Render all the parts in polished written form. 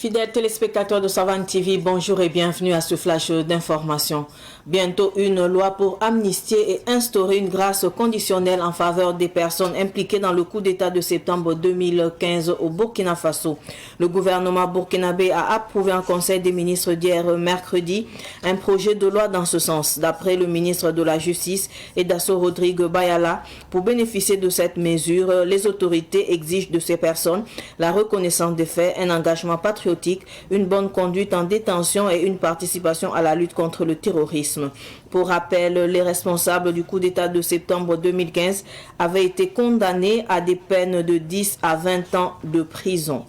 Fidèles téléspectateurs de Savane TV, bonjour et bienvenue à ce flash d'information. Bientôt une loi pour amnistier et instaurer une grâce conditionnelle en faveur des personnes impliquées dans le coup d'État de septembre 2015 au Burkina Faso. Le gouvernement burkinabé a approuvé en Conseil des ministres d'hier mercredi un projet de loi dans ce sens. D'après le ministre de la Justice, Edasso Rodrigue Bayala, pour bénéficier de cette mesure, les autorités exigent de ces personnes la reconnaissance des faits, un engagement patriotique, une bonne conduite en détention et une participation à la lutte contre le terrorisme. Pour rappel, les responsables du coup d'État de septembre 2015 avaient été condamnés à des peines de 10 à 20 ans de prison.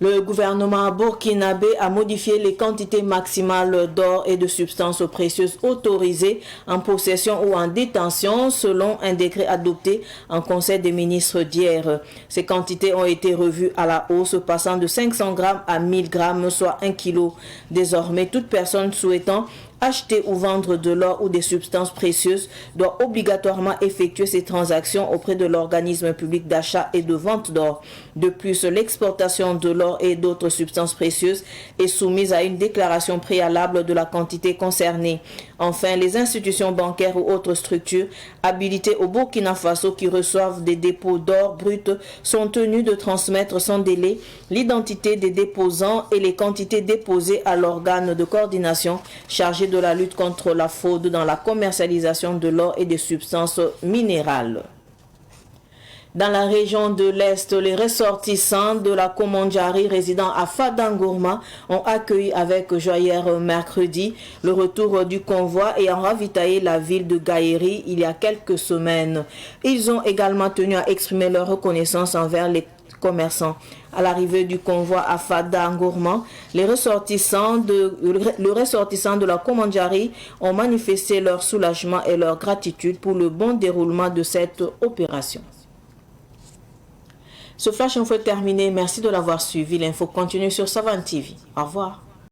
Le gouvernement burkinabé a modifié les quantités maximales d'or et de substances précieuses autorisées en possession ou en détention selon un décret adopté en Conseil des ministres d'hier. Ces quantités ont été revues à la hausse, passant de 500 grammes à 1000 grammes, soit 1 kilo. Désormais, toute personne souhaitant acheter ou vendre de l'or ou des substances précieuses doit obligatoirement effectuer ces transactions auprès de l'organisme public d'achat et de vente d'or. De plus, l'exportation de l'or et d'autres substances précieuses est soumise à une déclaration préalable de la quantité concernée. Enfin, les institutions bancaires ou autres structures habilitées au Burkina Faso qui reçoivent des dépôts d'or brut sont tenues de transmettre sans délai l'identité des déposants et les quantités déposées à l'organe de coordination chargé de la lutte contre la fraude dans la commercialisation de l'or et des substances minérales. Dans la région de l'Est, les ressortissants de la Komandjari résidant à Fadangourma ont accueilli avec joie hier mercredi le retour du convoi ayant ravitaillé la ville de Gaïri il y a quelques semaines. Ils ont également tenu à exprimer leur reconnaissance envers les commerçants. À l'arrivée du convoi à Fadangourma, le ressortissant de la Komandjari ont manifesté leur soulagement et leur gratitude pour le bon déroulement de cette opération. Ce flash info est terminé. Merci de l'avoir suivi. L'info continue sur Savane TV. Au revoir.